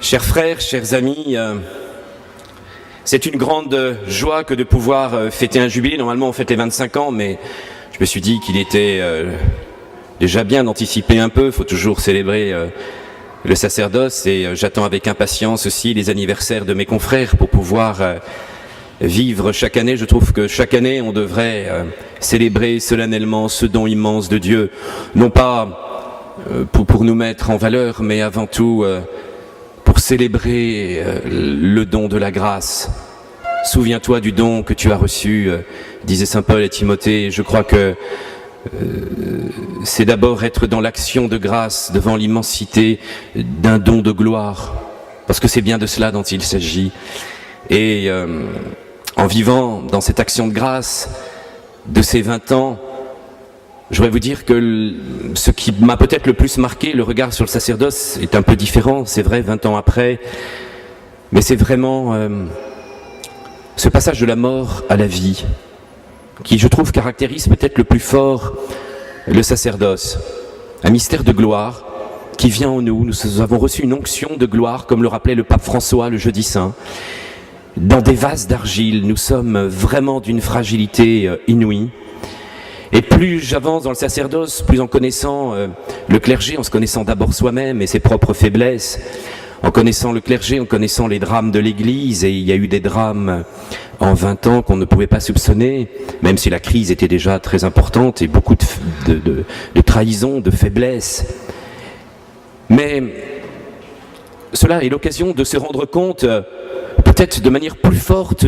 Chers frères, chers amis, c'est une grande joie que de pouvoir fêter un jubilé. Normalement, on fête les 25 ans, mais je me suis dit qu'il était déjà bien d'anticiper un peu. Il faut toujours célébrer le sacerdoce et j'attends avec impatience aussi les anniversaires de mes confrères pour pouvoir vivre chaque année. Je trouve que chaque année, on devrait célébrer solennellement ce don immense de Dieu, non pas pour nous mettre en valeur, mais avant tout pour célébrer le don de la grâce. Souviens-toi du don que tu as reçu, disait saint Paul à Timothée. Je crois que c'est d'abord être dans l'action de grâce devant l'immensité d'un don de gloire, parce que c'est bien de cela dont il s'agit. Et en vivant dans cette action de grâce de ces 20 ans, je voudrais vous dire que ce qui m'a peut-être le plus marqué, le regard sur le sacerdoce est un peu différent, c'est vrai, 20 ans après, mais c'est vraiment ce passage de la mort à la vie qui, je trouve, caractérise peut-être le plus fort le sacerdoce. Un mystère de gloire qui vient en nous. Nous avons reçu une onction de gloire, comme le rappelait le pape François le jeudi saint. Dans des vases d'argile, nous sommes vraiment d'une fragilité inouïe. Et plus j'avance dans le sacerdoce, plus en connaissant le clergé, en se connaissant d'abord soi-même et ses propres faiblesses, en connaissant le clergé, en connaissant les drames de l'Église, et il y a eu des drames en 20 ans qu'on ne pouvait pas soupçonner, même si la crise était déjà très importante et beaucoup de trahison, de faiblesse. Mais cela est l'occasion de se rendre compte, peut-être de manière plus forte,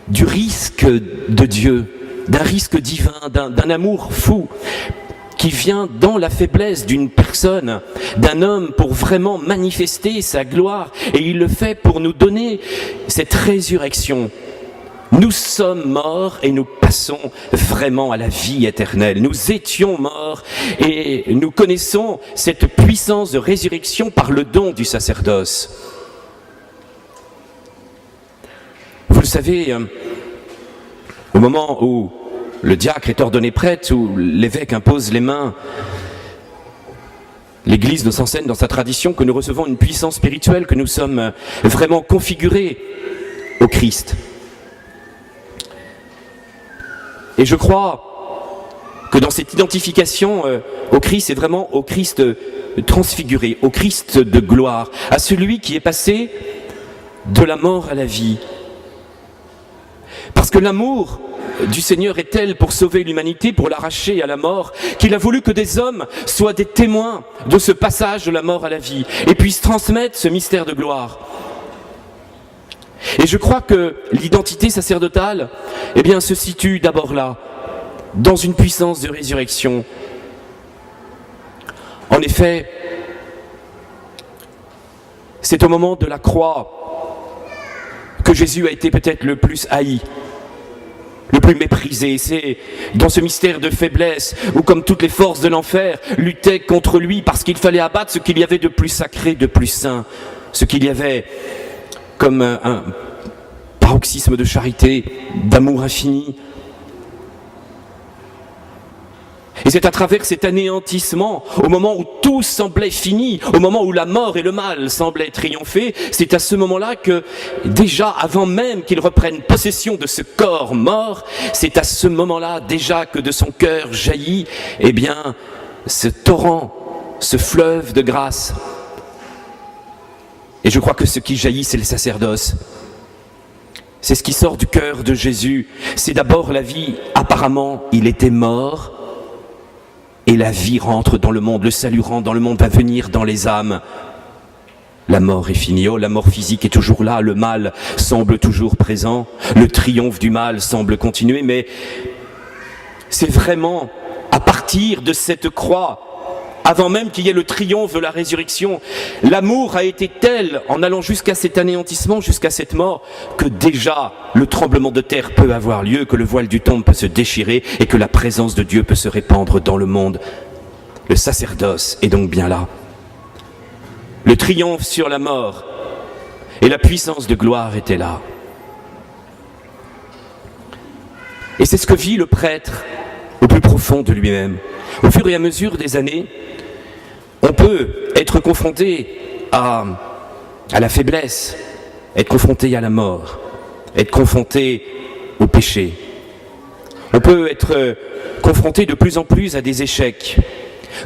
du risque de Dieu, d'un risque divin, d'un amour fou, qui vient dans la faiblesse d'une personne, d'un homme, pour vraiment manifester sa gloire. Et il le fait pour nous donner cette résurrection. Nous sommes morts et nous passons vraiment à la vie éternelle. Nous étions morts et nous connaissons cette puissance de résurrection par le don du sacerdoce. Vous le savez, au moment où le diacre est ordonné prêtre, où l'évêque impose les mains, l'Église nous enseigne dans sa tradition que nous recevons une puissance spirituelle, que nous sommes vraiment configurés au Christ. Et je crois que dans cette identification au Christ, c'est vraiment au Christ transfiguré, au Christ de gloire, à celui qui est passé de la mort à la vie. Parce que l'amour du Seigneur est tel pour sauver l'humanité, pour l'arracher à la mort, qu'il a voulu que des hommes soient des témoins de ce passage de la mort à la vie et puissent transmettre ce mystère de gloire. Et je crois que l'identité sacerdotale, se situe d'abord là, dans une puissance de résurrection. En effet, c'est au moment de la croix que Jésus a été peut-être le plus haï, le plus méprisé. C'est dans ce mystère de faiblesse où, comme toutes les forces de l'enfer, luttaient contre lui parce qu'il fallait abattre ce qu'il y avait de plus sacré, de plus saint, ce qu'il y avait comme un paroxysme de charité, d'amour infini. Et c'est à travers cet anéantissement, au moment où tout semblait fini, au moment où la mort et le mal semblaient triompher, c'est à ce moment-là que, déjà avant même qu'il reprenne possession de ce corps mort, c'est à ce moment-là déjà que de son cœur jaillit, ce torrent, ce fleuve de grâce. Et je crois que ce qui jaillit, c'est le sacerdoce. C'est ce qui sort du cœur de Jésus. C'est d'abord la vie. Apparemment, il était mort. Et la vie rentre dans le monde, le salut rentre dans le monde, va venir dans les âmes. La mort est finie, la mort physique est toujours là, le mal semble toujours présent, le triomphe du mal semble continuer, mais c'est vraiment à partir de cette croix, avant même qu'il y ait le triomphe de la résurrection, l'amour a été tel, en allant jusqu'à cet anéantissement, jusqu'à cette mort, que déjà le tremblement de terre peut avoir lieu, que le voile du tombe peut se déchirer et que la présence de Dieu peut se répandre dans le monde. Le sacerdoce est donc bien là. Le triomphe sur la mort et la puissance de gloire étaient là. Et c'est ce que vit le prêtre au plus profond de lui-même. Au fur et à mesure des années, on peut être confronté à la faiblesse, être confronté à la mort, être confronté au péché. On peut être confronté de plus en plus à des échecs.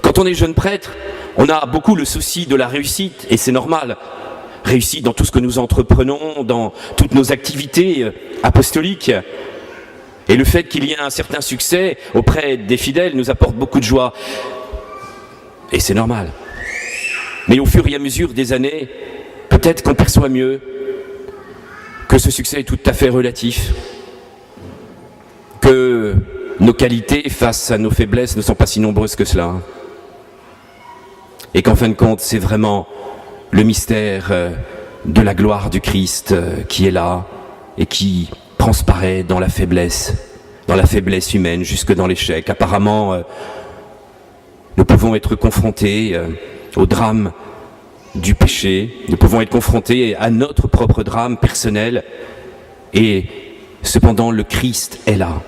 Quand on est jeune prêtre, on a beaucoup le souci de la réussite, et c'est normal. Réussite dans tout ce que nous entreprenons, dans toutes nos activités apostoliques. Et le fait qu'il y ait un certain succès auprès des fidèles nous apporte beaucoup de joie. Et c'est normal. Mais au fur et à mesure des années, peut-être qu'on perçoit mieux que ce succès est tout à fait relatif, que nos qualités face à nos faiblesses ne sont pas si nombreuses que cela. Et qu'en fin de compte, c'est vraiment le mystère de la gloire du Christ qui est là et qui transparaît dans la faiblesse humaine, jusque dans l'échec. Apparemment, nous pouvons être confrontés au drame du péché, nous pouvons être confrontés à notre propre drame personnel, et cependant le Christ est là.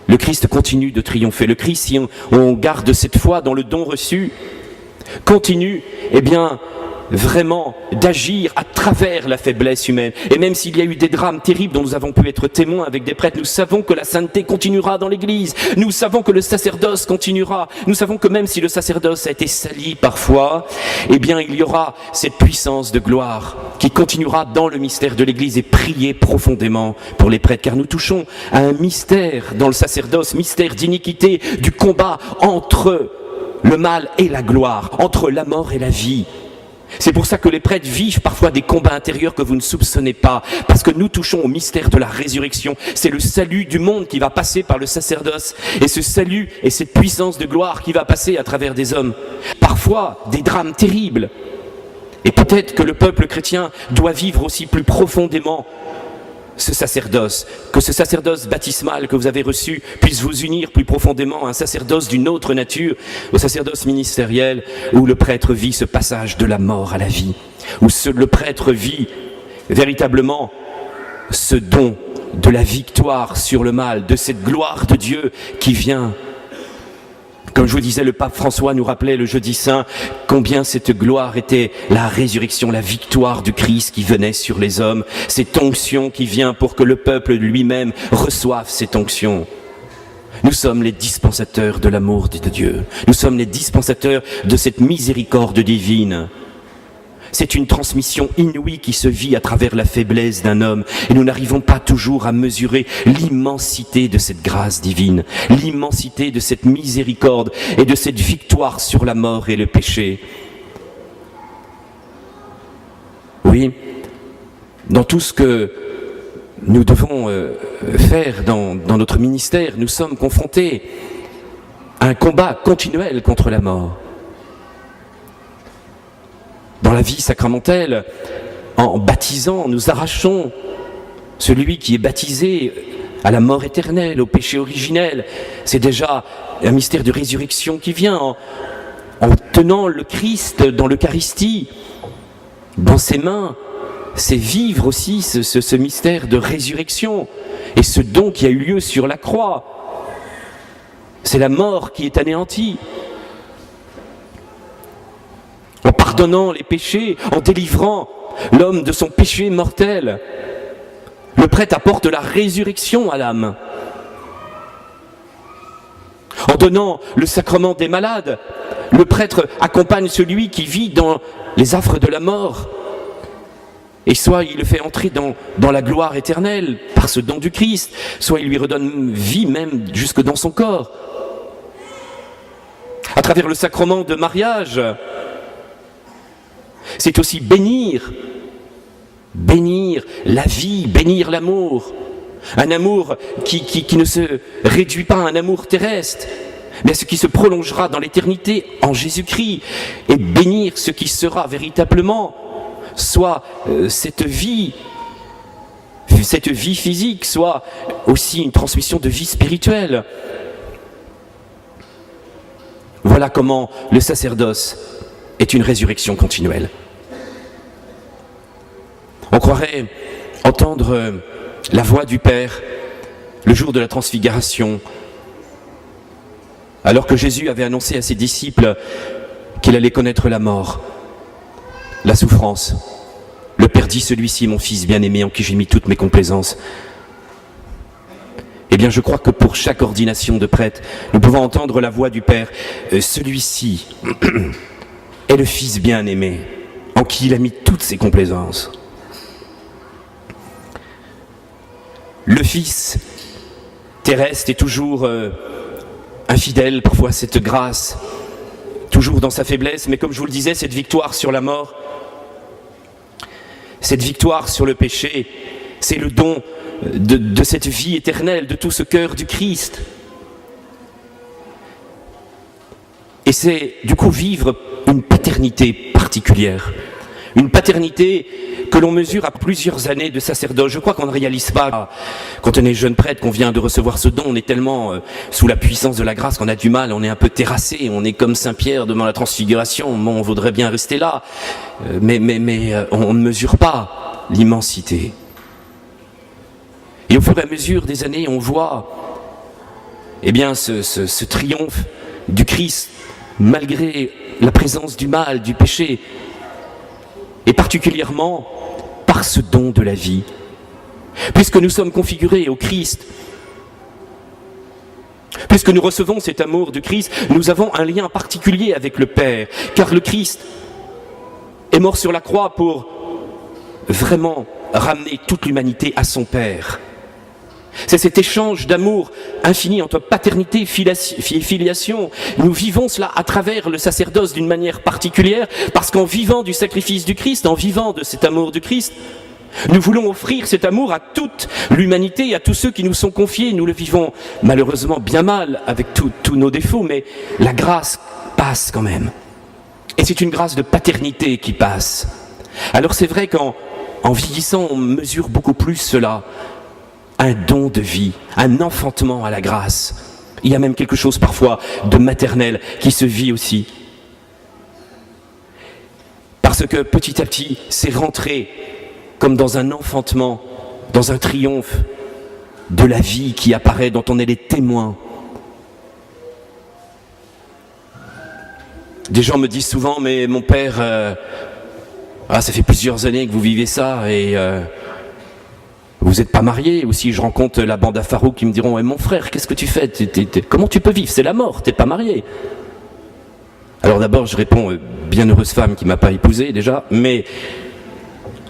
Le Christ continue de triompher. Le Christ, si on garde cette foi dans le don reçu, continue, vraiment d'agir à travers la faiblesse humaine. Et même s'il y a eu des drames terribles dont nous avons pu être témoins avec des prêtres, nous savons que la sainteté continuera dans l'Église. Nous savons que le sacerdoce continuera. Nous savons que même si le sacerdoce a été sali parfois, il y aura cette puissance de gloire qui continuera dans le mystère de l'Église. Et priez profondément pour les prêtres, car nous touchons à un mystère dans le sacerdoce, mystère d'iniquité, du combat entre le mal et la gloire, entre la mort et la vie. C'est pour ça que les prêtres vivent parfois des combats intérieurs que vous ne soupçonnez pas, parce que nous touchons au mystère de la résurrection. C'est le salut du monde qui va passer par le sacerdoce, et ce salut et cette puissance de gloire qui va passer à travers des hommes. Parfois, des drames terribles. Et peut-être que le peuple chrétien doit vivre aussi plus profondément ce sacerdoce, que ce sacerdoce baptismal que vous avez reçu puisse vous unir plus profondément à un sacerdoce d'une autre nature, au sacerdoce ministériel, où le prêtre vit ce passage de la mort à la vie, où le prêtre vit véritablement ce don de la victoire sur le mal, de cette gloire de Dieu qui vient. Comme je vous disais, le pape François nous rappelait le jeudi saint combien cette gloire était la résurrection, la victoire du Christ qui venait sur les hommes, cette onction qui vient pour que le peuple lui-même reçoive cette onction. Nous sommes les dispensateurs de l'amour de Dieu, nous sommes les dispensateurs de cette miséricorde divine. C'est une transmission inouïe qui se vit à travers la faiblesse d'un homme, et nous n'arrivons pas toujours à mesurer l'immensité de cette grâce divine, l'immensité de cette miséricorde et de cette victoire sur la mort et le péché. Oui, dans tout ce que nous devons faire dans notre ministère, nous sommes confrontés à un combat continuel contre la mort. Dans la vie sacramentelle, en baptisant, nous arrachons celui qui est baptisé à la mort éternelle, au péché originel. C'est déjà un mystère de résurrection qui vient en tenant le Christ dans l'Eucharistie, dans ses mains. C'est vivre aussi ce mystère de résurrection et ce don qui a eu lieu sur la croix. C'est la mort qui est anéantie. En pardonnant les péchés, en délivrant l'homme de son péché mortel, le prêtre apporte la résurrection à l'âme. En donnant le sacrement des malades, le prêtre accompagne celui qui vit dans les affres de la mort. Et soit il le fait entrer dans la gloire éternelle par ce don du Christ, soit il lui redonne vie même jusque dans son corps. À travers le sacrement de mariage, c'est aussi bénir la vie, bénir l'amour. Un amour qui ne se réduit pas à un amour terrestre, mais à ce qui se prolongera dans l'éternité en Jésus-Christ. Et bénir ce qui sera véritablement, soit cette vie physique, soit aussi une transmission de vie spirituelle. Voilà comment le sacerdoce est une résurrection continuelle. On croirait entendre la voix du Père le jour de la transfiguration, alors que Jésus avait annoncé à ses disciples qu'il allait connaître la mort. la souffrance. Le Père dit, celui-ci, mon Fils bien-aimé, en qui j'ai mis toutes mes complaisances. Eh bien, je crois que pour chaque ordination de prêtre, nous pouvons entendre la voix du Père. Celui-ci est le Fils bien-aimé, en qui il a mis toutes ses complaisances. Le Fils terrestre est toujours infidèle, parfois à cette grâce, toujours dans sa faiblesse, mais comme je vous le disais, cette victoire sur la mort, cette victoire sur le péché, c'est le don de cette vie éternelle, de tout ce cœur du Christ. Et c'est du coup vivre une paternité particulière, une paternité que l'on mesure à plusieurs années de sacerdoce. Je crois qu'on ne réalise pas, quand on est jeune prêtre, qu'on vient de recevoir ce don, on est tellement sous la puissance de la grâce qu'on a du mal, on est un peu terrassé, on est comme Saint Pierre devant la transfiguration, bon, on voudrait bien rester là, mais on ne mesure pas l'immensité. Et au fur et à mesure des années, on voit eh bien, ce triomphe du Christ, malgré la présence du mal, du péché, et particulièrement par ce don de la vie. Puisque nous sommes configurés au Christ, puisque nous recevons cet amour du Christ, nous avons un lien particulier avec le Père, car le Christ est mort sur la croix pour vraiment ramener toute l'humanité à son Père. C'est cet échange d'amour infini entre paternité et filiation. Nous vivons cela à travers le sacerdoce d'une manière particulière, parce qu'en vivant du sacrifice du Christ, en vivant de cet amour du Christ, nous voulons offrir cet amour à toute l'humanité et à tous ceux qui nous sont confiés. Nous le vivons malheureusement bien mal avec tous nos défauts, mais la grâce passe quand même. Et c'est une grâce de paternité qui passe. Alors c'est vrai qu'en vieillissant, on mesure beaucoup plus cela. Un don de vie, un enfantement à la grâce. Il y a même quelque chose parfois de maternel qui se vit aussi. Parce que petit à petit, c'est rentré comme dans un enfantement, dans un triomphe de la vie qui apparaît, dont on est les témoins. Des gens me disent souvent, mais mon père, ça fait plusieurs années que vous vivez ça et vous n'êtes pas marié. Ou si je rencontre la bande à Farouk qui me diront, mon frère, qu'est-ce que tu fais? Comment tu peux vivre? C'est la mort, t'es pas marié. Alors d'abord, je réponds, bienheureuse femme qui m'a pas épousé déjà, mais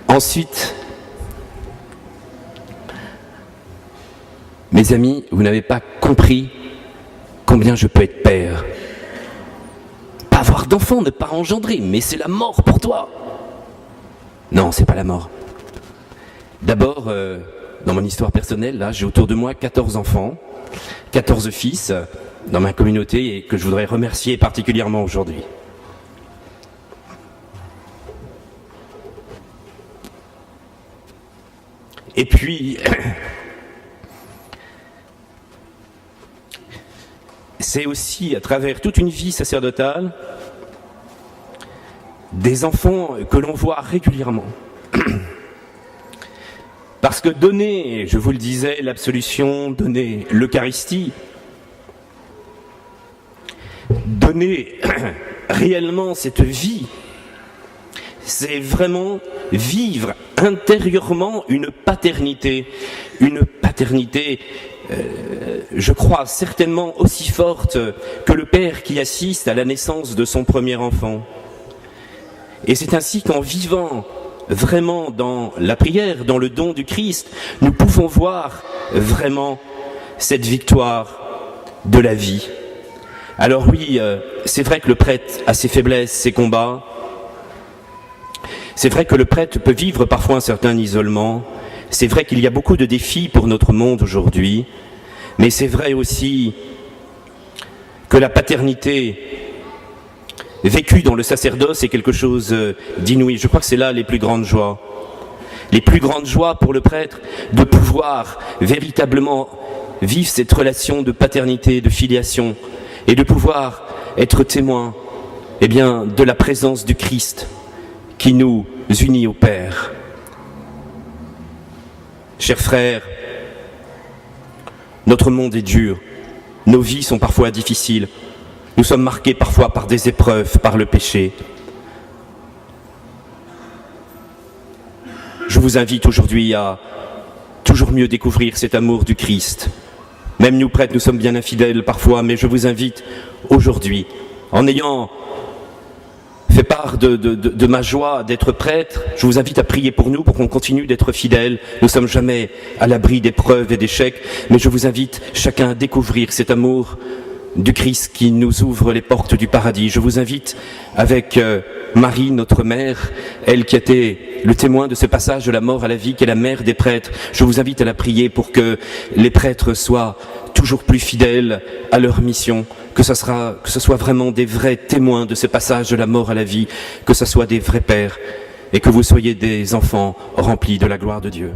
ensuite, mes amis, vous n'avez pas compris combien je peux être père. Pas avoir d'enfant, ne pas engendrer, mais c'est la mort pour toi. Non, c'est pas la mort. D'abord, dans mon histoire personnelle, là, j'ai autour de moi 14 enfants, 14 fils dans ma communauté et que je voudrais remercier particulièrement aujourd'hui. Et puis, c'est aussi à travers toute une vie sacerdotale des enfants que l'on voit régulièrement. Parce que donner, je vous le disais, l'absolution, donner l'Eucharistie, donner réellement cette vie, c'est vraiment vivre intérieurement une paternité, je crois, certainement aussi forte que le père qui assiste à la naissance de son premier enfant. Et c'est ainsi qu'en vivant vraiment dans la prière, dans le don du Christ, nous pouvons voir vraiment cette victoire de la vie. Alors oui, c'est vrai que le prêtre a ses faiblesses, ses combats. C'est vrai que le prêtre peut vivre parfois un certain isolement. C'est vrai qu'il y a beaucoup de défis pour notre monde aujourd'hui. Mais c'est vrai aussi que la paternité vécue dans le sacerdoce est quelque chose d'inouï. Je crois que c'est là les plus grandes joies. Les plus grandes joies pour le prêtre de pouvoir véritablement vivre cette relation de paternité, de filiation et de pouvoir être témoin de la présence du Christ qui nous unit au Père. Chers frères, notre monde est dur, nos vies sont parfois difficiles, nous sommes marqués parfois par des épreuves, par le péché. vous invite aujourd'hui à toujours mieux découvrir cet amour du Christ. Même nous prêtres, nous sommes bien infidèles parfois, mais je vous invite aujourd'hui, en ayant fait part de ma joie d'être prêtre, je vous invite à prier pour nous, pour qu'on continue d'être fidèles. Nous ne sommes jamais à l'abri d'épreuves et d'échecs, mais je vous invite chacun à découvrir cet amour du Christ qui nous ouvre les portes du paradis. Je vous invite avec Marie, notre mère, elle qui était le témoin de ce passage de la mort à la vie, qui est la mère des prêtres. Je vous invite à la prier pour que les prêtres soient toujours plus fidèles à leur mission, que ce soit vraiment des vrais témoins de ce passage de la mort à la vie, que ce soit des vrais pères, et que vous soyez des enfants remplis de la gloire de Dieu.